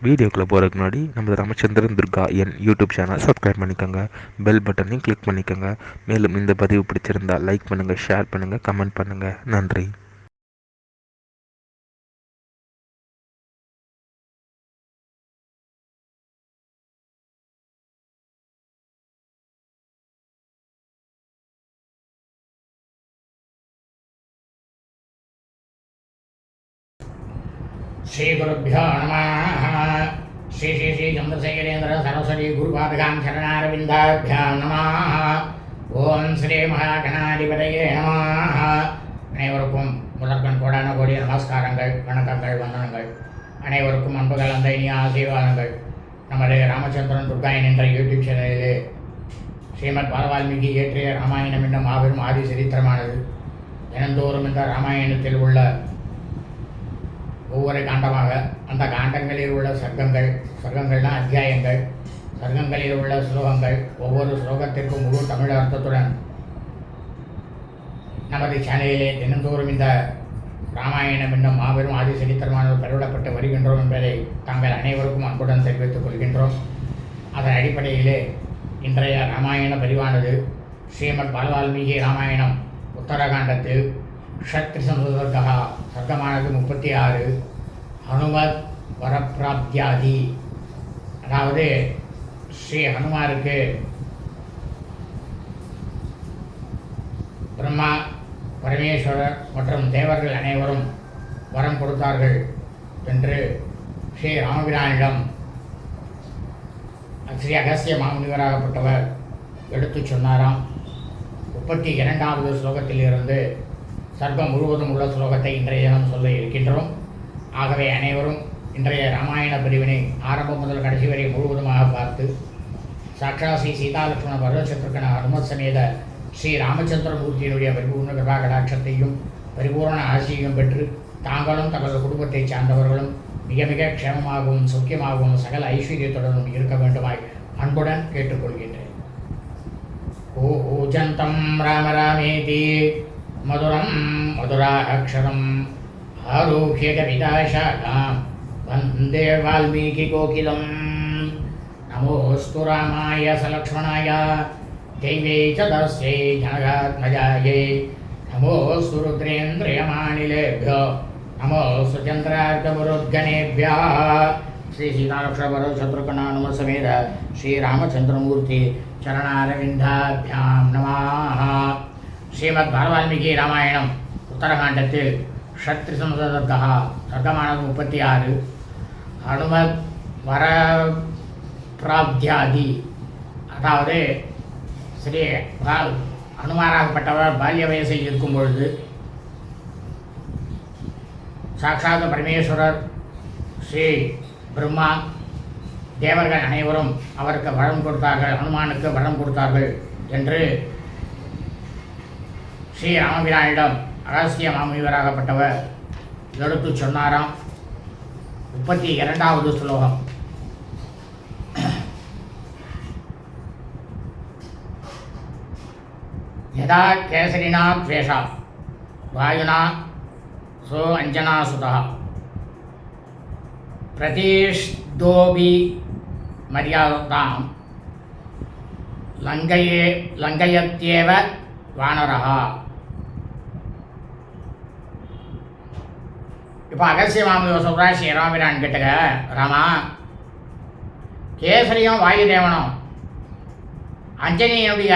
வீடியோக்குள்ளே போகிறதுக்கு முன்னாடி நம்ம ராமச்சந்திரன் துர்கா என் யூடியூப் சேனல் சப்ஸ்கிரைப் பண்ணிக்கோங்க, பெல் பட்டனையும் கிளிக் பண்ணிக்கோங்க. மேலும் இந்த பதிவு பிடிச்சிருந்தால் லைக் பண்ணுங்கள், ஷேர் பண்ணுங்கள், கமெண்ட் பண்ணுங்கள். நன்றி. श्रीगुरुभ्यो नमः। श्री श्री श्री चंद्रशेखरेन्द्र सरस्वती गुरुपादकां शरणारविन्दाभ्यां नमः। ஓம் ஸ்ரீ மகாகணாதிபதியே நமः. அனைவருக்கும் முதற்கண் கோடான கோடிய நமஸ்காரங்கள், வணக்கங்கள், வந்தனங்கள். அனைவருக்கும் அன்பு கலந்த இனிய ஆசீர்வாதங்கள். நமது ராமச்சந்திரன் துர்கா என்ற யூடியூப் சேனலிலே ஸ்ரீமத் பாலவால்மீகி இயற்றிய ராமாயணம் என்னும் மாபெரும் ஆதி சரித்திரமானது தினந்தோறும் இந்த ராமாயணத்தில் உள்ள ஒவ்வொரு காண்டமாக அந்த காண்டங்களில் உள்ள சர்க்கங்கள்னால் அத்தியாயங்கள், சர்க்கங்களில் உள்ள ஸ்லோகங்கள், ஒவ்வொரு ஸ்லோகத்திற்கும் முழு தமிழ் அர்த்தத்துடன் நமது சேனலிலே தினந்தோறும் இந்த ராமாயணம் என்னும் மாபெரும் ஆதி சரித்திரமானது பரவிடப்பட்டு வருகின்றோம் என்பதை தாங்கள் அனைவருக்கும் அன்புடன் தெரிவித்துக் கொள்கின்றோம். அதன் அடிப்படையிலே இன்றைய ராமாயண பதிவானது ஸ்ரீமத் பாலவால்மீகி ராமாயணம் உத்தரகாண்டத்தில் ஷத்ரிசம்சர்கா சர்க்கமானது 36, ஹனுமத் வரப்பிராப்தியாதி, அதாவது ஸ்ரீ ஹனுமாருக்கு பிரம்மா, பரமேஸ்வரர் மற்றும் தேவர்கள் அனைவரும் வரம் கொடுத்தார்கள் என்று ஸ்ரீ ராமபிரானிடம் ஸ்ரீ அகஸ்திய மாமுனிவராகப்பட்டவர் எடுத்து சொன்னாராம். 32வது ஸ்லோகத்திலிருந்து சர்க்கம் முழுவதும் உள்ள ஸ்லோகத்தை இன்றைய தினம் சொல்ல இருக்கின்றோம். ஆகவே அனைவரும் இன்றைய ராமாயண பிரிவினை ஆரம்பம் முதல் கடைசி வரை முழுவதுமாக பார்த்து சாட்சா ஸ்ரீ சீதாலட்சுமண பரதசத்ருகன ஹனுமத் சமேத ஸ்ரீ ராமச்சந்திரமூர்த்தியினுடைய பரிபூர்ண கிருபா கடாட்சத்தையும் பரிபூர்ண ஆசியையும் பெற்று தாங்களும் தங்களது குடும்பத்தை சார்ந்தவர்களும் மிக மிக க்ஷேமமாகவும் சௌக்கியமாகவும் சகல ஐஸ்வர்யத்துடனும் இருக்க வேண்டுமாய் அன்புடன் கேட்டுக்கொள்கின்றேன். ஓஜந்தம் ராம ராமேதி மதுரம் மதுராட்சரம் ஆரோக்கிய கவிதாசாகாம் வந்தே வால்மீகி கோகிலம். நமோஸ்து ராமாய சலக்ஷ்மணாய தெய்வே ச தஸ்யை ஜனகாத்மஜாயை நமோஸ்து ருத்ரேந்திரியமானிலேभ्यो நமோஸ்து சந்திரார்க்கமருத்கணேभ्यः. ஸ்ரீ சீதாலக்ஷ்மண சமேத ஸ்ரீ ராமச்சந்திரமூர்த்தி சரணாரவிந்தாभ्यां நமः. ஸ்ரீமத் பாலவால்மீகி ராமாயணம் உத்தரகாண்டத்தில் ஷத்ரிசம்சர்கா சர்க்கமானது 36, ஹனுமத் வர பிராப்தியாதி, அதாவது ஸ்ரீ ஹனுமாராகப்பட்டவர் பால்ய வயசில் இருக்கும் பொழுது சாட்சாத் பரமேஸ்வரர், ஸ்ரீ பிரம்மா, தேவர்கள் அனைவரும் அவருக்கு வரம் கொடுத்தார்கள், ஹனுமானுக்கு வரம் கொடுத்தார்கள் என்று ஸ்ரீ ராமபிரானிடம் அகஸ்திய மாமுனிவராகப்பட்டவர் எடுத்து சொன்னாராம். 32வது ஸ்லோகம். யதா கேசரினா த்வேஷா வாயுனா சோ அஞ்சனா சுதா பிரதிஷ்தோபி மரியாதாம் லங்கயத்யேவ வானரஹா. இப்போ அகஸ்திய மாமுனிவர் சொல்கிறா ஸ்ரீ ராமபிரான் கிட்டக, ராமா, கேசரியும் வாயுதேவனும் அஞ்சனியினுடைய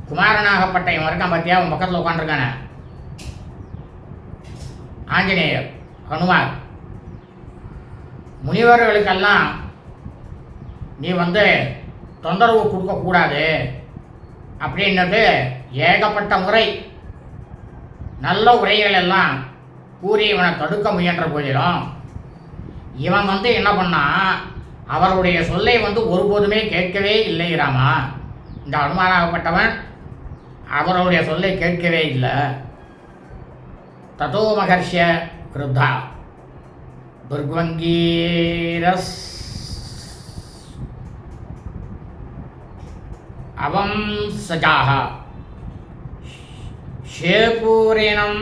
குமாரனாகப்பட்ட இவன் இருக்கான் பார்த்தியா, உன் பக்கத்தில் உட்காந்துருக்கானே ஆஞ்சநேயர் ஹனுமார், முனிவர்களுக்கெல்லாம் நீ தொந்தரவு கொடுக்கக்கூடாது அப்படின்னுட்டு ஏகப்பட்ட முறை நல்ல உரைகள் எல்லாம் கூறி இவனை தடுக்க முயன்ற போதிலும் இவன் என்ன பண்ணா, அவருடைய சொல்லை ஒருபோதுமே கேட்கவே இல்லை ராமா. இந்த அனுமானாகப்பட்டவன் அவருடைய சொல்லை கேட்கவே இல்லை. ததோ மகர்ஷிய கிருத்தா துர்வங்கீரஸ் அவம்சஜாக ஷேபூரேனம்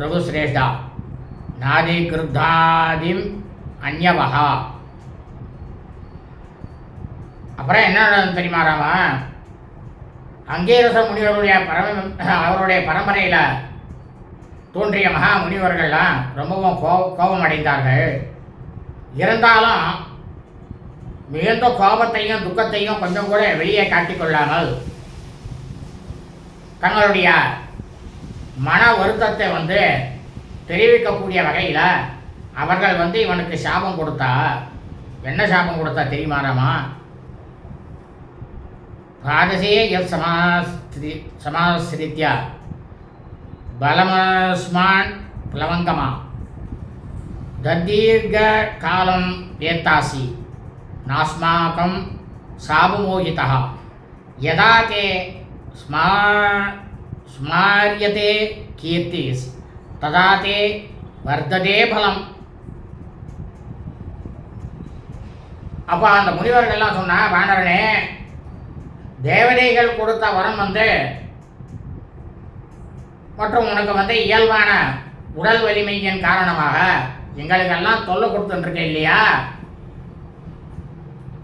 ரகுஸ்ரேஷ்டா நாதி கிருத்தாதிம் அந்யவஹா அப்புறம் என்ன நடந்தது தெரியுமா ராமா? அங்கீரச முனிவருடைய அவருடைய பரம்பரையில் தோன்றிய மகா முனிவர்கள்லாம் ரொம்பவும் கோபம் அடைந்தார்கள். இருந்தாலும் மிகுந்த கோபத்தையும் துக்கத்தையும் கொஞ்சம் கூட வெளியே காட்டிக்கொள்ளாமல் தங்களுடைய மன வருத்தத்தை தெரிவிக்கக்கூடிய வகையில் அவர்கள் இவனுக்கு சாபம் கொடுத்தா. என்ன சாபம் கொடுத்தா தெரியுமாராமா? பாதசே யத் சமாஸ்ரித்யா பலமஸ்மான் பிளவங்கமா தத்தீர்க காலம் ஏத்தாசி நாஸ்மாகம் சாபமோகிதா யதா தே ஸ்மாரியதே கீர்த்திஸ் ததா தே வர்த்ததே பலம். அப்போ அந்த முனிவர்கள்லாம் சொன்னா, வானரனே, தேவதைகள் கொடுத்த வரம் மற்றும் உனக்கு இயல்பான உடல் வலிமையின் காரணமாக எங்களுக்கெல்லாம் தொல்லை கொடுத்துட்டுருக்க இல்லையா?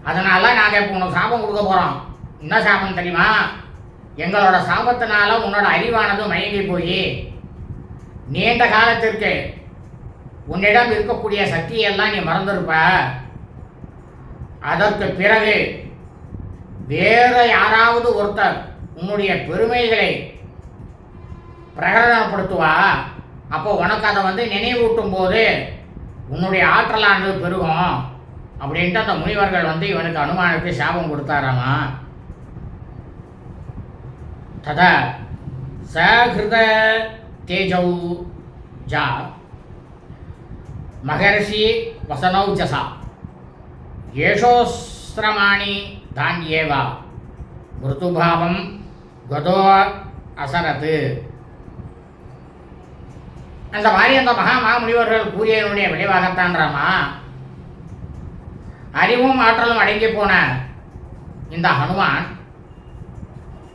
அதனால நாங்கள் இப்போ உனக்கு சாபம் கொடுக்க போகிறோம். என்ன சாபம் தெரியுமா? எங்களோட சாபத்தினால உன்னோட அறிவானது மயங்கி போய் நீண்ட காலத்திற்கு உன்னிடம் இருக்கக்கூடிய சக்தியெல்லாம் நீ மறந்துருப்ப. அதற்கு பிறகு வேறு யாராவது ஒருத்தர் உன்னுடைய பெருமைகளை பிரகடனப்படுத்துவா. அப்போ உனக்கு அதை நினைவூட்டும் போது உன்னுடைய ஆற்றலானது பெருகும் அப்படின்ட்டு அந்த முனிவர்கள் இவனுக்கு அனுமானுக்கு சாபம் கொடுத்தாராமா. ததா சகிருத தேஜௌ ஜா மகர்ஷி வசனௌஜசா ஏஷோஸ்திரமாணி தான்யேவா மிருதுபாவம் கதோ அசரத்து. அந்த மாதிரி அந்த மகாமுனிவர்கள் கூறியனுடைய விளைவாகத்தான்றாமா அறிவும் ஆற்றலும் அடங்கி போன இந்த ஹனுமான்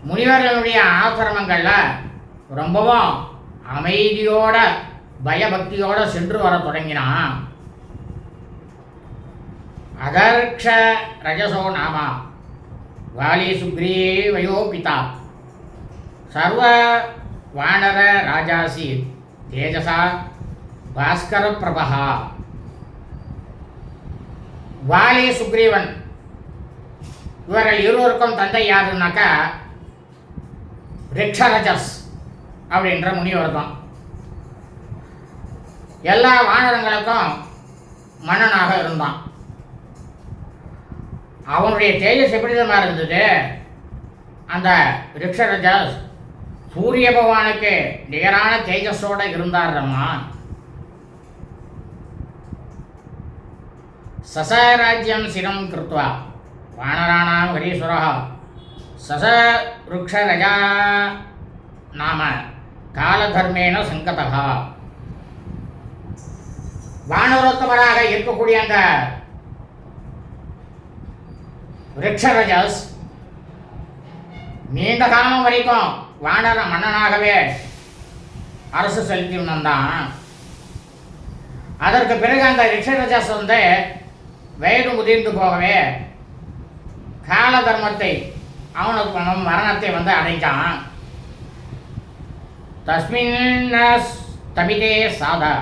முனிவர்களுடைய ஆசிரமங்களில் ரொம்பவும் அமைதியோட பயபக்தியோட சென்று வர தொடங்கினான். அதர்க்ஷ ரஜசோ நாமா வாலி சுக்ரீவயோ பிதா சர்வ வானர ராஜாசி தேஜசா பாஸ்கர பிரபா. வாலி சுக்ரீவன் இவர்கள் இருவருக்கும் தந்தை யாருன்னாக்கா ரிக்ஷரஜஸ் அப்படின்ற முனிவர் தான். எல்லா வானரங்களுக்கும் மன்னனாக இருந்தான். அவனுடைய தேஜஸ் எப்படி தான் இருந்தது? அந்த ரிக்ஷரஜஸ் சூரிய பகவானுக்கு நிகரான தேஜஸோட இருந்தாரம்மா. சசராஜ்யம் சிரம் கிருத்வா வானராணாம் ஹரீஸ்வரா சசருக்ஷரஜா நாம காலதர்மேன சங்கதா. வானரோத்தமராக இருக்கக்கூடிய அந்த ரிக்ஷரஜஸ் நீண்ட காலம் வரைக்கும் வானர மன்னனாகவே அரசு செலுத்தி வந்தான். அதற்கு பிறகு அந்த ரிக்ஷரஜஸ் வயது முதிர்ந்து போகவே கால தர்மத்தை அவனுக்கு மரணத்தை அடைஞ்சான். தஸ்மின் தபிதே சாதா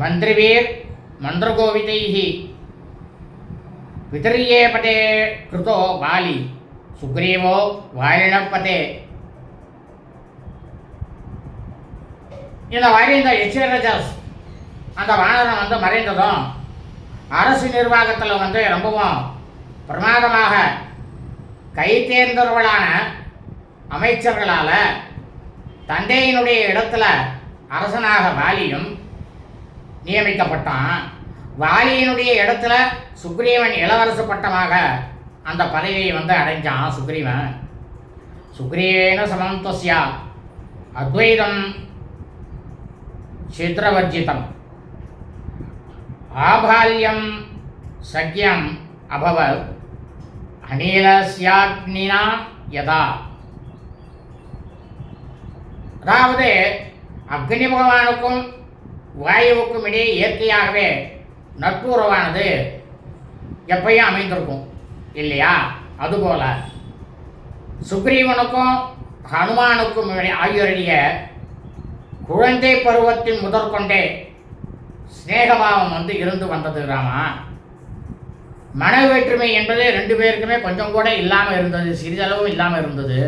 மந்திரிவீர் மந்திரகோவிதைஹி விதர்யேபதே கிருதோ வாலி சுக்ரீவோ வாலினப்பதே. இந்த மாதிரி இந்த ரிக்ஷரஜஸ் அந்த வானரம் மறைந்ததும் அரசு நிர்வாகத்தில் ரொம்பவும் பிரமாதமாக கை தேர்ந்தவர்களான அமைச்சர்களால் தந்தையினுடைய இடத்துல அரசனாக வாலியும் நியமிக்கப்பட்டான். வாலியினுடைய இடத்துல சுக்ரீவன் இளவரசு பட்டமாக அந்த பதவியை அடைஞ்சான் சுக்ரீவன். சுக்ரீவேன சமம் தஸ்யா அத்வைதம் சித்ரவர்ஜிதம் ஆபால்யம் சக்யம் அபவத் அனிலஸ்யாக்னினா யதா. அதாவது அக்னி பகவானுக்கும் வாயுவுக்கும் இடையே இயற்கையாகவே நட்புறவானது எப்பயும் அமைந்திருக்கும். இல்லையா? அதுபோல சுக்ரீவனுக்கும் ஹனுமானுக்கும் ஆகியோருடைய குழந்தை பருவத்தின் முதற்கொண்டே ஸ்நேகபாவம் இருந்து வந்தது ராமா. மன வேற்றுமை என்பது 2 பேருக்குமே கொஞ்சம் கூட இல்லாமல் இருந்தது, சிறிதளவும் இல்லாமல் இருந்தது.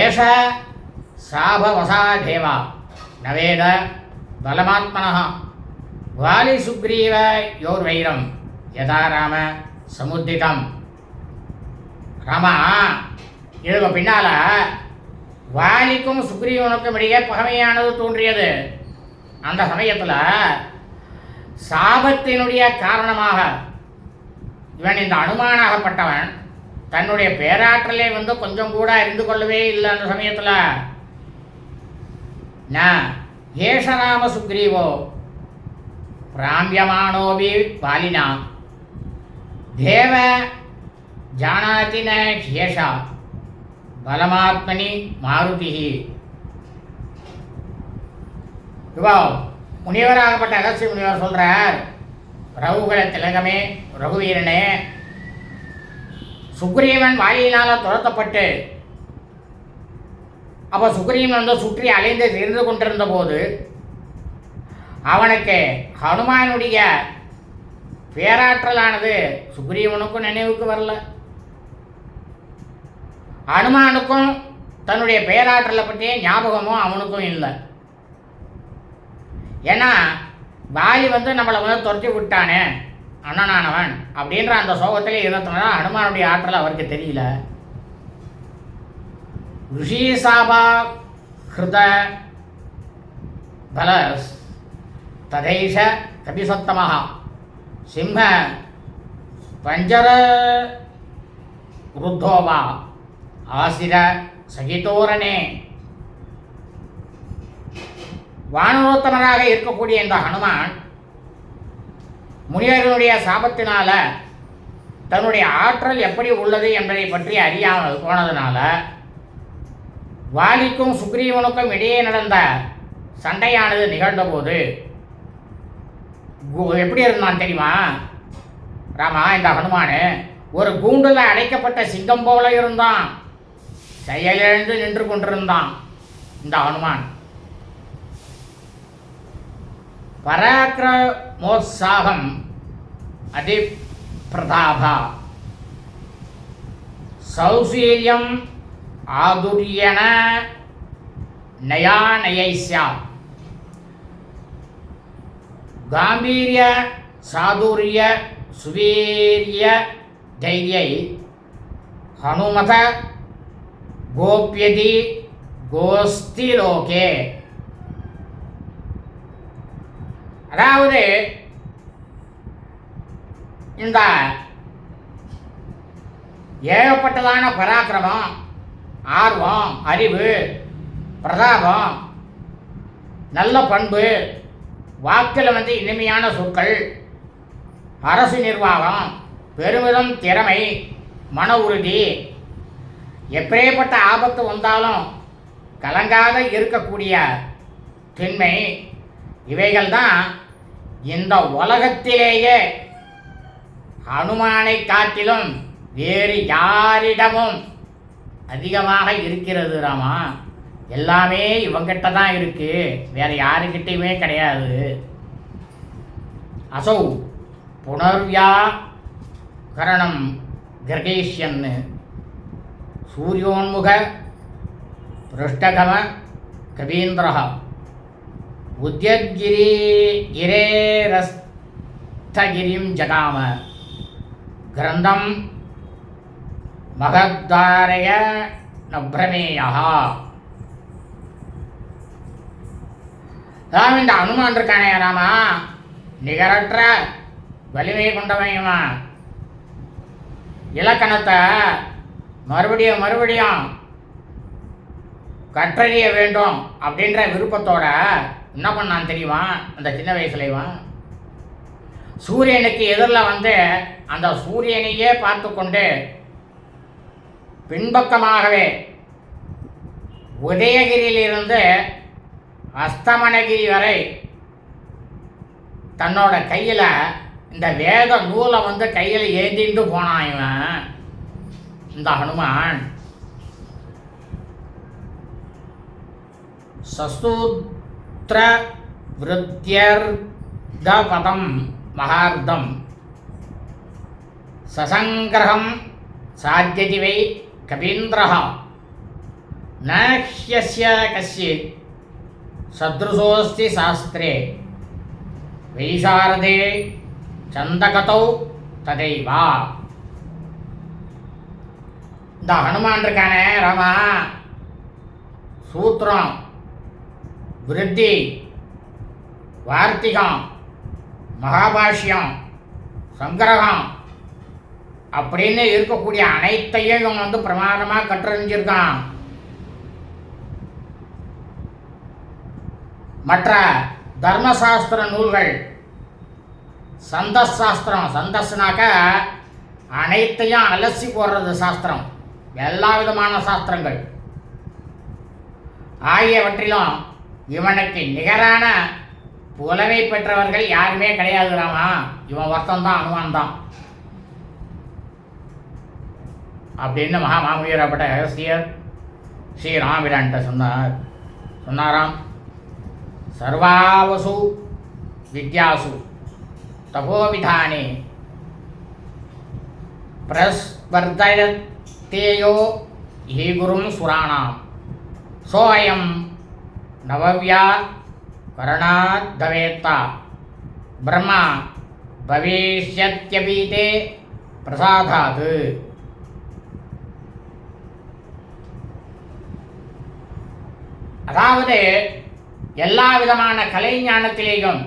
ஏஷ சாபவசா தேவா நவேத பலமாத்மனா வாலி சுக்ரீவ யோர் வைரம் யதா ராம சமுத்திதம். ராமா, இதுக்கு பின்னால வாலிக்கும் சுக்ரீவனுக்கும் இடையே பகைமையானது தோன்றியது. அந்த சமயத்தில் சாபத்தினுடைய காரணமாக இவன் இந்த அனுமானாகப்பட்டவன் தன்னுடைய பேராற்றலே கொஞ்சம் கூட அறிந்து கொள்ளவே இல்லை. அந்த சமயத்தில் ஏஷராம சுக்ரீவோ பிராமியமானோபி பாலினா தேவ ஜானாதி ந ஹேஷா பலமாத்மனி மாருதி. இப்போ முனிவராகப்பட்ட அகஸ்திய முனிவர் சொல்றார், ரகுகுல திலகமே, ரகுவீரனே, சுக்ரீவன் வாலியினால் துரத்தப்பட்டு அப்போ சுக்ரீவன் சுற்றி அலைந்து இருந்து கொண்டிருந்த போது அவனுக்கு ஹனுமானுடைய பேராற்றலானது சுக்ரீவனுக்கும் நினைவுக்கு வரல. ஹனுமானுக்கும் தன்னுடைய பேராற்றலை பற்றிய ஞாபகமும் அவனுக்கும் இல்லை. ஏன்னா வாலி நம்மளை துரத்தி விட்டானே அண்ணனானவன் அப்படின்ற அந்த சோகத்திலே இருந்ததுனால ஹனுமானுடைய ஆற்றல் அவருக்கு தெரியல. ऋषि साबा हृद बलस तदैष कपिसत्तमः सिंह पंजर रुद्धो वा आसिर सहितोरणे. வானரோத்தமராக இருக்கக்கூடிய இந்த ஹனுமான் முனிவர்களுடைய சாபத்தினால தன்னுடைய ஆற்றல் எப்படி உள்ளது என்பதை பற்றி அறியாமல் போனதுனால வாலிக்கும் சுக்ரீவனுக்கும் இடையே நடந்த சண்டையானது நிகழ்ந்தபோது எப்படி இருந்தான் தெரியுமா ராமா? இந்த ஹனுமான் ஒரு கூண்டில் அடைக்கப்பட்ட சிங்கம் போல இருந்தான். செயலிழந்து நின்று கொண்டிருந்தான் இந்த ஹனுமான். பராக்கிரமோத்சாகம் அதி பிரதாபா சௌசீல்யம் ஆதுரியன நயாநயைஸ்யா காம்பீரிய சாதுரிய சுவீரிய தைரியை ஹனுமத கோப்யதி கோஸ்தி லோகே. அதாவது இந்த ஏகப்பட்டதான பராக்கிரமம், ஆர்வம், அறிவு, பிரதாபம், நல்ல பண்பு, வாக்கில் இனிமையான சொற்கள், அரசு நிர்வாகம், பெருமிதம், திறமை, மன உறுதி, எப்பேற்பட்ட ஆபத்து வந்தாலும் கலங்காத இருக்கக்கூடிய திண்மை, இவைகள் தான் இந்த உலகத்திலேயே ஹனுமானை காட்டிலும் வேறு யாரிடமும் அதிகமாக இருக்கிறது ராமா. எல்லாமே இவங்கிட்ட தான் இருக்கு, வேற யாருக்கிட்டையுமே கிடையாது. அசௌ புனர்வியா கரணம் கிரகேஷ்யன் சூரியோன்முக பிருஷ்டகம கவீந்திர உத்யத்கிரி கிரேரஸ்தகிரிம் ஜகாம கிரந்தம் மகத்தாரய நப்ரமேயா. அதாவது இந்த அனுமான் இருக்கானே ராமா, நிகரற்ற வலிமை கொண்டவன். இலக்கணத்தை மறுபடியும் மறுபடியும் கற்றறிய வேண்டும் அப்படின்ற விருப்பத்தோட என்ன பண்ணான் தெரியுமா? அந்த சின்ன வயசுலேயும் சூரியனுக்கு எதிரில் அந்த சூரியனையே பார்த்து கொண்டு பின்பக்கமாகவே உதயகிரியிலிருந்து அஸ்தமனகிரி வரை தன்னோட கையில் இந்த வேத நூலை வந்து கையில் ஏந்திட்டு போனான் இவன் இந்த ஹனுமான். சஸ்தூத்ர விருத்தியர்த பதம் மகார்த்தம் சசங்கிரகம் சாத்தியதி வை கபீந்திரः ந ஹ்யஸ்ய கஸ்யித் சத்ருசோஸ்தி சாஸ்திரே வைசாரதே சந்தகதௌ ததைவா. இந்த ஹனுமான் இருக்கானே ராமா, சூத்திரம், விருத்தி, வார்த்திகம், மகாபாஷ்யம், சங்கிரகம் அப்படின்னு இருக்கக்கூடிய அனைத்தையும் இவன் வந்து பிரமாதமாக கற்றறிஞ்சிருக்கான். மற்ற தர்மசாஸ்திர நூல்கள், சந்தஸ் சாஸ்திரம், சந்தஸ்னாக்க அனைத்தையும் அலசி போடுறது சாஸ்திரம், எல்லா விதமான சாஸ்திரங்கள் ஆகியவற்றிலும் இவனுக்கு நிகரான புலமை பெற்றவர்கள் யாருமே கிடையாதுராமா. இவன் ஒருத்தந்தான், அனுமான் தான் அப்படின்னு மாமுனிவராப்பட்ட அகஸ்தியர் ஸ்ரீராமபிரான்ட்ட சொன்னாராம். சர்வாவசு வித்யாசு தபோவிதானே பிரஸ்வர்தயத்தேயோ ஹி குரும் சுராணாம் சோயம் நவவ்யா கரணாத்தவேத்தா பிரம்மா பவிஷ்யத்யபீதே பிரசாதாது. அதாவது எல்லா விதமான கலை ஞானத்திலேயும்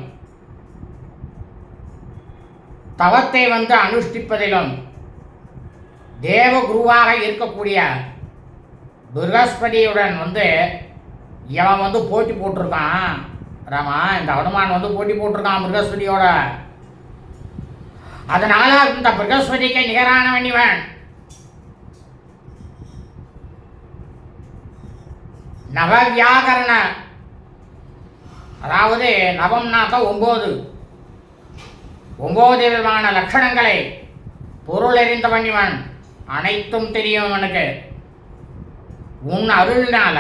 தவத்தை வந்து அனுஷ்டிப்பதிலும் தேவகுருவாக இருக்கக்கூடிய பிரகஸ்பதியுடன் வந்து இவன் வந்து போட்டி போட்டிருக்கான் ராமா. இந்த ஹனுமான் வந்து போட்டி போட்டிருக்கான் பிரகஸ்பதியோட. அதனால இந்த பிரகஸ்பதிக்கு நிகரானவன் இவன். நவவியாகரண, அதாவது நவம்னாக்க 9 விதமான லட்சணங்களை பொருள் அறிந்தவன் இவன். அனைத்தும் தெரியும் இவனுக்கு. உன் அருள்னால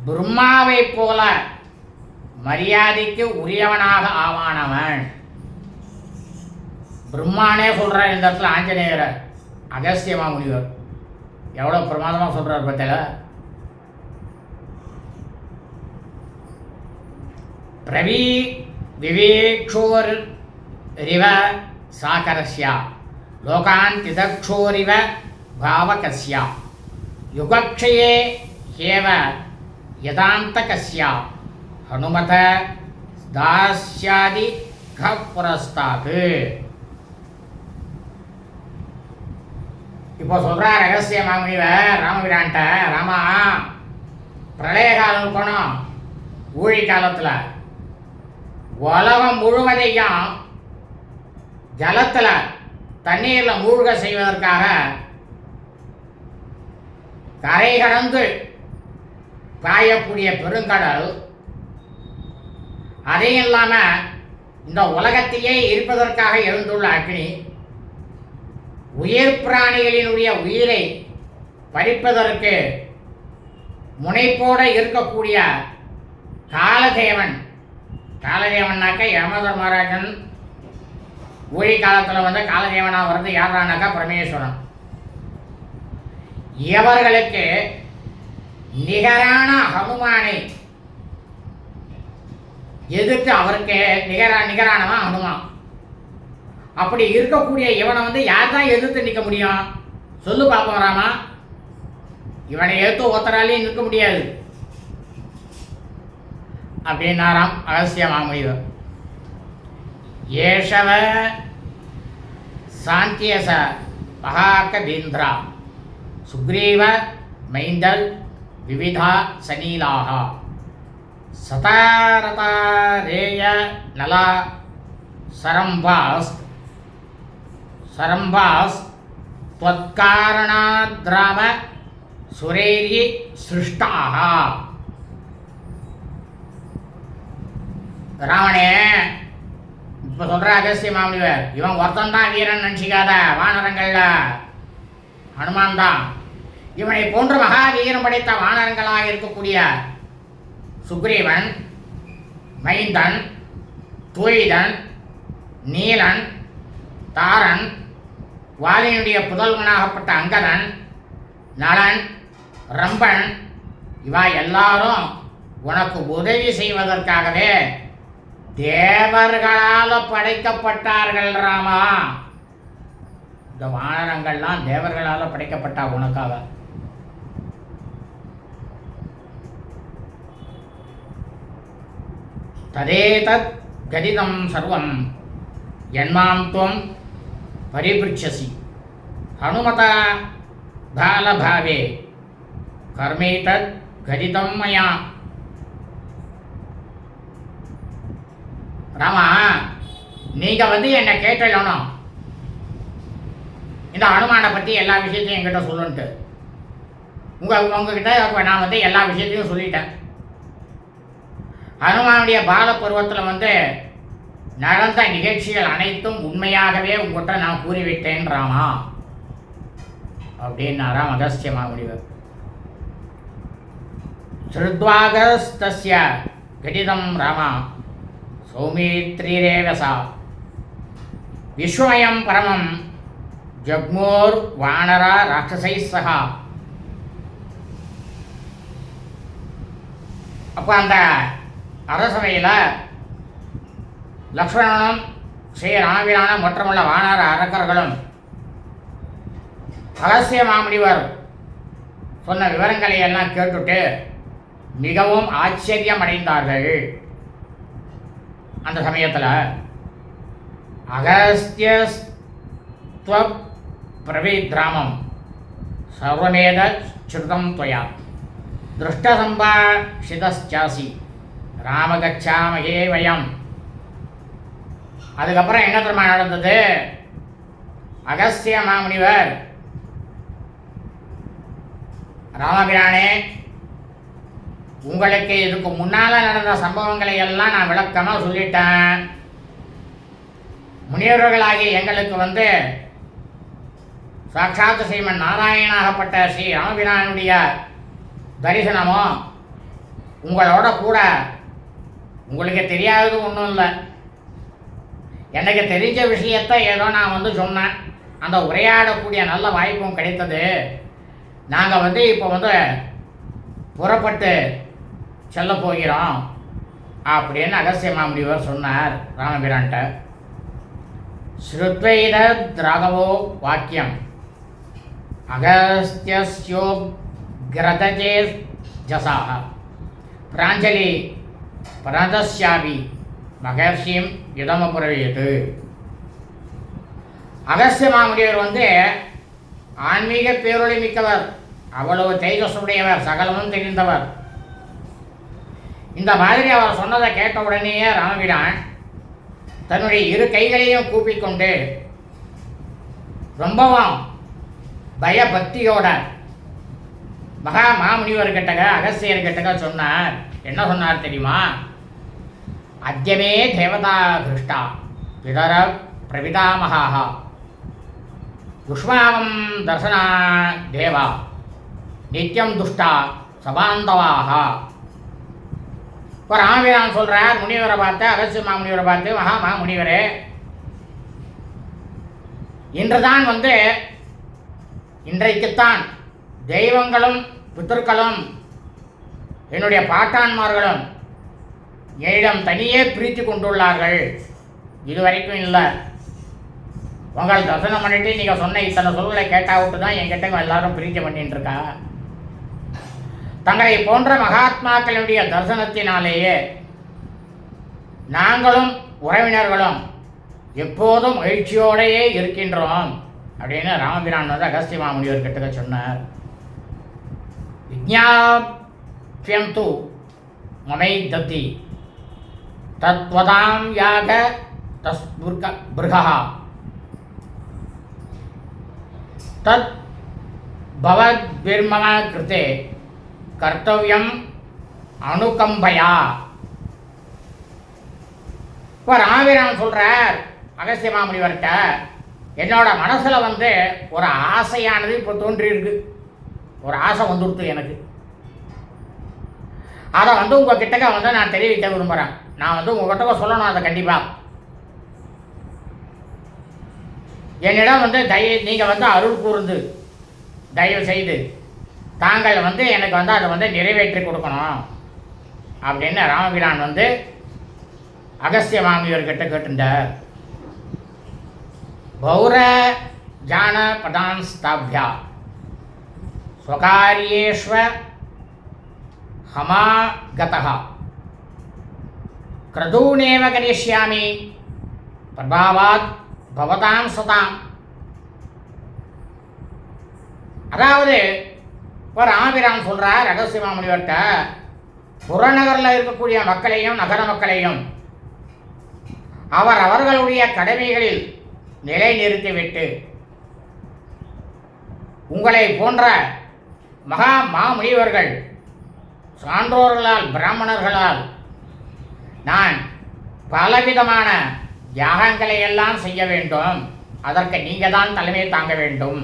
பிரம்மாவை போல மரியாதைக்கு உரியவனாக ஆவானவன். பிரம்மானே சொல்றார் இந்த இடத்துல ஆஞ்சநேயரை, அகஸ்திய மாமுனிவர் எவ்வளோ பிரமாதமாக சொல்றார் பத்தில. பிரவி விவேக்ஷோர் ரிவ சாகரஸ்யா லோகான் திதக்ஷோரிவ பாவகஸ்யா யுகக்ஷயே ஹேவ யதாந்தகஸ்யா ஹனுமத தாஸ்யாதி புரஸ்தாது. இப்போ சொல்றார் ரகசிய மாமுனிவர் ராமபிரான்ட்ட, ராமா பிரளய காலம் இருக்கணும், ஊழி காலத்தில் உலகம் முழுவதையும் ஜலத்தில் தண்ணீரில் மூழ்க செய்வதற்காக கரை கடந்து பாயக்கூடிய பெருங்கடல், அதையும் இல்லாமல் இந்த உலகத்தையே இருப்பதற்காக எழுந்துள்ள அக்னி, உயிர் பிராணிகளினுடைய உயிரை பறிப்பதற்கு முனைப்போடு இருக்கக்கூடிய காலதேவன். காலதேவன்னாக்கா யமதர்மராஜன் ஊழி காலத்தில் வந்து காலதேவனாக வர்றது யாரானாக்கா பரமேஸ்வரன். இவர்களுக்கு நிகரான ஹனுமானை எதிர்த்து அவருக்கு நிகரானவன் ஹனுமான். அப்படி இருக்கக்கூடிய இவனை வந்து யார் தான் எதிர்த்து நிற்க முடியும்? சொல்லு பார்ப்போம் ராமா. இவனை எடுத்து ஒருத்தராலையும் நிற்க முடியாது அப்படின்னாராம் அகஸ்திய மாமுனிவர். ஏஷவ சாந்தியச மகாகபீந்திரா சுக்ரீவ மைந்தல் விவிதா சனீலாக சதாரதாரேய நலா சரம்பாஸ் त्वत्कारणाद्राम सुरैर्हि सृष्टाः. ராவணே, இப்போ சொல்கிற அகஸ்திய மாமுனிவர், இவன் ஒருத்தன் தான் வீரன் நினச்சிக்காத, வானரங்கள்ல ஹனுமான் தான். இவனை போன்ற மகா வீரம் படைத்த வானரங்களாக இருக்கக்கூடிய சுக்ரீவன், மைந்தன், துவைதன், நீலன், தாரன், வாலினுடைய புதல்வனாகப்பட்ட அங்கதன், நலன், ரம்பன், இவா எல்லாரும் உனக்கு உதவி செய்வதற்காகவே தேவர்களால் படைக்கப்பட்டார்கள் ராமா. இந்த வானரங்கள்லாம் தேவர்களால் படைக்கப்பட்டா உனக்காக. ததேதத் கதிதம் சர்வம் யன்மாம் துவம் பரிபிருச்சசி ஹனுமதா பாலபாவே கர்மேதத் கதிதம் மயா. ராமா, நீங்கள் என்னை கேட்டலணும் இந்த அனுமானை பற்றி எல்லா விஷயத்தையும் என்கிட்ட சொல்லுன்ட்டு. உங்ககிட்ட நான் எல்லா விஷயத்தையும் சொல்லிட்டேன். ஹனுமானுடைய பால பருவத்தில் நடந்த நிகழ்ச்சிகள் அனைத்தும் உண்மையாகவே உங்கள்கிட்ட நான் கூறிவிட்டேன் ராமா அப்படின்னாராம் அகஸ்திய மாமுனிவர். ஸ்ருத்வாகஸ்தஸ்ய கடிதம் ராமா சௌமித்ரிரேவசா விஸ்வமயம் பரமம் ஜக்மோர் வானரா ராட்சசை சகா. அப்போ அந்த அரசவையில் லக்ஷ்மணனும் ஸ்ரீ ராமபிரானும் மற்றமுள்ள வானர அரக்கர்களும் அகஸ்திய மாமுனிவர் சொன்ன விவரங்களை எல்லாம் கேட்டுட்டு மிகவும் ஆச்சரியம் அடைந்தார்கள். அந்த சமயத்தில் அகஸ்தியஸ்த்வ பிரவித்ராமம் சர்வமேத ஸ்ருதம் துவயா திருஷ்டசம்பாஷிதாசி ராமகச்சாமகே வயம். அதுக்கப்புறம் என்ன தெரியுமா நடந்தது? அகஸ்திய மாமுனிவர், ராமபிரானே, உங்களுக்கு இதுக்கு முன்னால் நடந்த சம்பவங்களை எல்லாம் நான் விளக்கமாக சொல்லிட்டேன். முனிவர்களாகிய எங்களுக்கு சாட்சாத் ஸ்ரீமன் நாராயணாகப்பட்ட ஸ்ரீ ராமபிரானுடைய தரிசனமோ உங்களோட கூட உங்களுக்கு தெரியாதது ஒன்றும் இல்லை. எனக்கு தெரிஞ்ச விஷயத்தை ஏதோ நான் சொன்னேன். அந்த உரையாடக்கூடிய நல்ல வாய்ப்பும் கிடைத்தது. நாங்கள் இப்போ புறப்பட்டு செல்ல போகிறோம் அப்படின்னு அகஸ்திய மாமுனிவர் சொன்னார் ராமபிரான்ட்ட. ஸ்ருத்வைத ராகவோ வாக்கியம் அகஸ்தியஸ்யோ கிரதஜே ஜசாஹ பிராஞ்சலி பரதஸ்யாபி மகர்ஷியும் இடமபுரவியது. அகஸ்திய மாமுனிவர் ஆன்மீக பேரொளி மிக்கவர், அவ்வளவு தேஜஸுடையவர், சகலமும் தெரிந்தவர். இந்த மாதிரி அவர் சொன்னதை கேட்ட உடனேயே ராமபிரான் தன்னுடைய இரு கைகளையும் கூப்பிக்கொண்டு ரொம்பவும் பயபக்தியோட மகா மாமுனிவர்கிட்ட அகஸ்தியர்கிட்ட சொன்னார். என்ன சொன்னார் தெரியுமா? அத்யமே தேவதா திருஷ்டா பிதர பிரபிதாமகாக துஷ்மாவம் தர்சனா தேவா நித்தியம் துஷ்டா சபாந்தவாக. இப்போ ராமபிரான் சொல்கிறார் முனிவரை பார்த்து, அகஸ்திய மாமுனிவரை பார்த்து, மகா மாமுனிவரே, இன்றுதான் இன்றைக்குத்தான் தெய்வங்களும் பித்தர்களும் என்னுடைய பாட்டான்மார்களும் என்னிடம் தனியே பிரித்து கொண்டுள்ளார்கள். இதுவரைக்கும் இல்லை. உங்கள் தரிசனம் பண்ணிட்டு நீங்கள் சொன்ன இத்தனை சொல்களை கேட்டாவிட்டு தான் என்கிட்ட எல்லாரும் பிரித்து பண்ணிட்டு இருக்கா. தங்களை போன்ற மகாத்மாக்களுடைய தரிசனத்தினாலேயே நாங்களும் உறவினர்களும் எப்போதும் மகிழ்ச்சியோடையே இருக்கின்றோம் அப்படின்னு ராமபிரான் அகஸ்திய மாமுனிவர் கிட்ட சொன்னார். விஜ்ஞாபியம் து மமை தத்தி தத்வதாம் யாக தஸ்பிருகா தத் பவத்பிர்மம கிருதே கர்த்தவ்யம் அனுகம்பயா. இப்போ இப்போ ராமபிரான் சொல்கிறார் அகஸ்திய மாமுனிவர்கிட்ட, என்னோட மனசில் ஒரு ஆசையானது இப்போ தோன்றியிருக்கு. ஒரு ஆசை வந்துடுத்து எனக்கு. அதை உங்கள் கிட்டக்க நான் தெரிவிக்க விரும்புகிறேன். நான் உங்கள் கிட்டக்க சொல்லணும் அதை கண்டிப்பாக. என்னிடம் நீங்கள் அருள் கூர்ந்து தயவு செய்து தாங்கள் எனக்கு அதை நிறைவேற்றி கொடுக்கணும் அப்படின்னு ராமபிரான் அகஸ்திய மாமுனிவர்கிட்ட கேட்டுட்டார். பௌர ஜான பதான் ஸ்தாபியா ஸ்வகாரியேஷ்வ ஹமாகதா கிரதூனேவ கரிஷ்யாமி பிரபாவாத் பவதாம் சதாம். அதாவது இப்போ ராமபிரான் சொல்கிறார் அகஸ்திய மாமுனிவர்கிட்ட, புறநகரில் இருக்கக்கூடிய மக்களையும் நகர மக்களையும் அவர்களுடைய கடமைகளில் நிலைநிறுத்திவிட்டு உங்களை போன்ற மகா மாமுனிவர்கள் சான்றோர்களால் பிராமணர்களால் நான் பலவிதமான யாகங்களை எல்லாம் செய்ய வேண்டும், அதற்கு நீங்கள் தான் தலைமை தாங்க வேண்டும்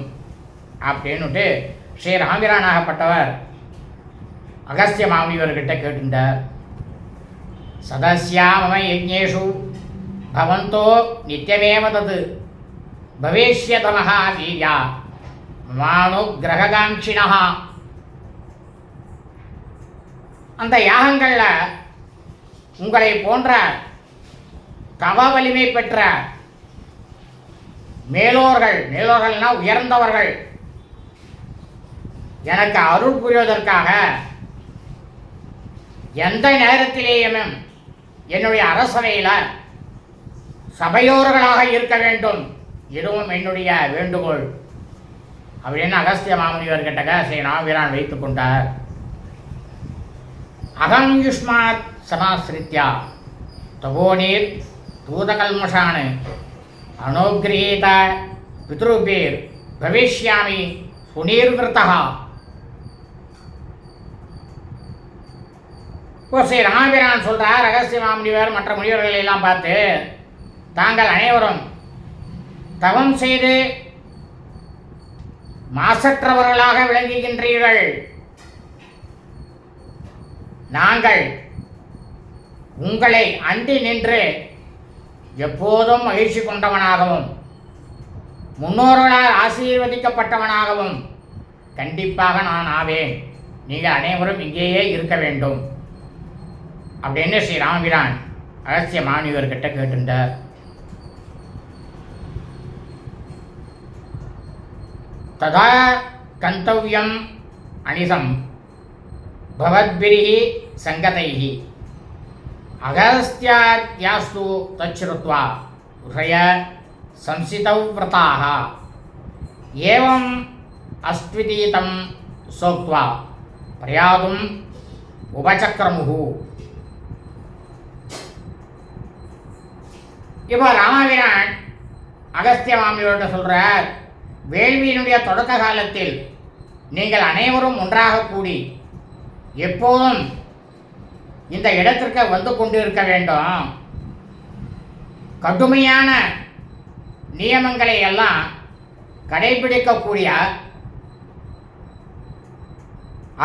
அப்படின்னுட்டு ஸ்ரீ ராமபிரானாகப்பட்டவர் அகஸ்திய மாமுனிவர்கிட்ட கேட்டுட்டார். சதஸ்யா மம யஜ்ஞேஷு பவந்தோ நித்தியமேவ தது பவேஷ்யதமஹ வீர்யா மமானுக்கிரகாங்க்ஷிணஹ. அந்த யாகங்களில் உங்களை போன்ற தவ வலிமை பெற்ற மேலோர்கள்னா உயர்ந்தவர்கள் எனக்கு அருள் புரிவதற்காக எந்த நேரத்திலேயும் என்னுடைய அரசவையில் சபையோர்களாக இருக்க வேண்டும், இதுவும் என்னுடைய வேண்டுகோள் அப்படின்னு அகஸ்திய மாமுனிவர்கிட்ட ஸ்ரீ ராமபிரான் வைத்து கொண்டார். அகம் யுஷ்மாத் சமாஸ்ரித்யா தபோநீர் தூதகல்மஷான் அனுகிரகீத பித்ருபீர் பவிஷ்யாமி சுனீர்கிருதா. இப்போ ஸ்ரீ ராமபிரான் சொல்கிறார், அகஸ்திய மாமுனிவர் மற்ற முனிவர்களை எல்லாம் பார்த்து, தாங்கள் அனைவரும் தவம் செய்து மாசற்றவர்களாக விளங்குகின்றீர்கள். நாங்கள் உங்களை அண்டி நின்று எப்போதும் மகிழ்ச்சி கொண்டவனாகவும் முன்னோர்களால் ஆசீர்வதிக்கப்பட்டவனாகவும் கண்டிப்பாக நான் ஆவேன். நீங்கள் அனைவரும் இங்கேயே இருக்க வேண்டும் அப்படின்னு ஸ்ரீ ராமபிரான் அகஸ்திய மாமுனிவர்கிட்ட கேட்டுட்டார். ததா கந்தவ்யம் அனிசம் பவத்பிரிஹி சங்கதைஹி அகஸ்தியாஸ்து தச்ருத்வா ருஷய சம்சிதௌ விரதாக ஏவம் அஸ்த்விதீதம் சோக்த்வா பிரயாதும் உபசக்ரமுஹு. இப்போ ராமபிரான் அகஸ்திய மாமுனிவர்கிட்ட சொல்கிறார், வேள்வியினுடைய தொடக்க காலத்தில் நீங்கள் அனைவரும் ஒன்றாக கூடி எப்போதும் இந்த இடத்திற்கு வந்து கொண்டு இருக்க வேண்டும். கடுமையான நியமங்களை எல்லாம் கடைபிடிக்கக்கூடிய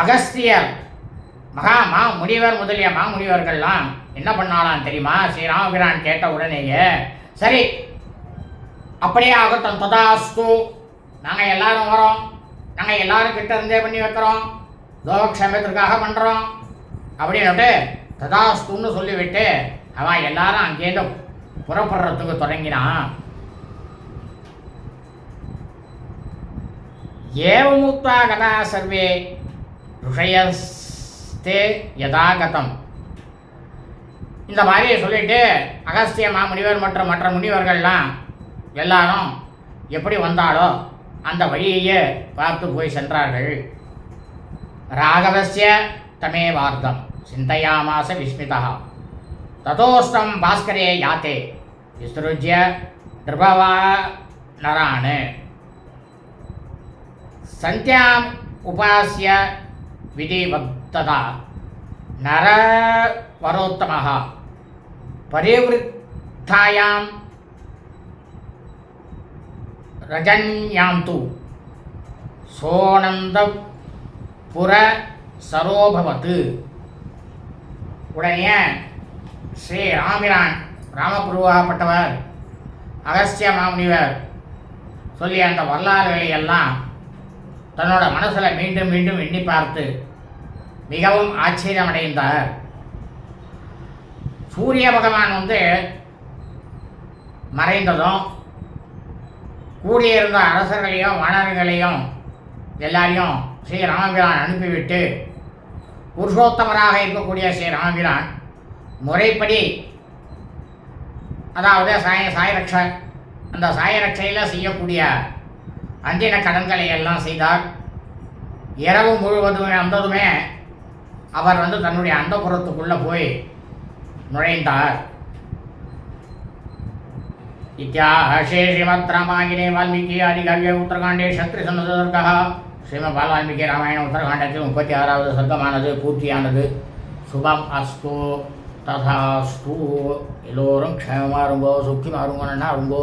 அகஸ்தியர் மா முனிவர் முதலிய மாமுனிவர்கள்லாம் என்ன பண்ணாலாம் தெரியுமா? ஸ்ரீராமபிரான் கேட்ட உடனேயே, சரி அப்படியே ஆகட்டும், ததாஸ்து, நாங்கள் எல்லாரும் வரோம், நாங்கள் எல்லாரும் கிட்ட இருந்தே பண்ணி வைக்கிறோம், லோகக்ஷேமத்திற்காக பண்ணுறோம் அப்படின்னுட்டு ததாஸ்துன்னு சொல்லிவிட்டு அவன் எல்லாரும் அங்கேருந்து புறப்படுறதுக்கு தொடங்கினான். ஏவமுக்தா கதா சர்வே ருஷயஸ்தே யதாகதம். இந்த மாதிரி சொல்லிட்டு அகஸ்திய மாமுனிவர் மற்றும் மற்ற முனிவர்கள்லாம் எல்லாரும் எப்படி வந்தாலோ அந்த வழியையே பார்த்து போய் சென்றார்கள். ராகவஸ்ய தமே வார்த்தம் சிந்தையாமாச விஸ்மிதா ததோஸ்தம் பாஸ்கரே யாத்தே விஸ்ருஜ்ய நிருபவா நரான் சந்தியாம் உபாசிய விதிவத்ததா நரவரோத்தமः தாயாம் ரஜன்யாந்து சோனந்த புர சரோபவத்து. உடனே ஸ்ரீ ராமிரான் ராமகுருவாகப்பட்டவர் அகஸ்திய மாமுனிவர் சொல்லிய அந்த வரலாறுகளை எல்லாம் தன்னோட மனசில் மீண்டும் மீண்டும் எண்ணி பார்த்து மிகவும் ஆச்சரியமடைந்தார். சூரிய பகவான் மறைந்ததும் கூடியிருந்த அரசர்களையும் வானர்களையும் எல்லாரையும் ஸ்ரீ ராமபிரான் அனுப்பிவிட்டு புருஷோத்தமராக இருக்கக்கூடிய ஸ்ரீ ராமபிரான் முறைப்படி, அதாவது சாயரட்ச அந்த சாயரட்சையில் செய்யக்கூடிய அந்தின கடன்களை எல்லாம் செய்தார். இரவு முழுவதுமே வந்ததுமே அவர் தன்னுடைய அந்தப்புறத்துக்குள்ளே போய் நுழைந்தார். இத்தியாஹே ஸ்ரீமத் ராமாயணே வால்மீகி ஆதிகாவிய உத்தரகாண்டே சத்ரி சந்தர்கः ஸ்ரீமத் வால்மீகி ராமாயண உத்தரகாண்டத்தில் 36வது சர்க்கமானது பூர்த்தியானது. சுபம் அஸ்து ததாஸ்து. எல்லோரும் க்ஷேமமாக இருங்கோ, சுக்கியமாக இருங்கோ, நல்லா இருங்கோ.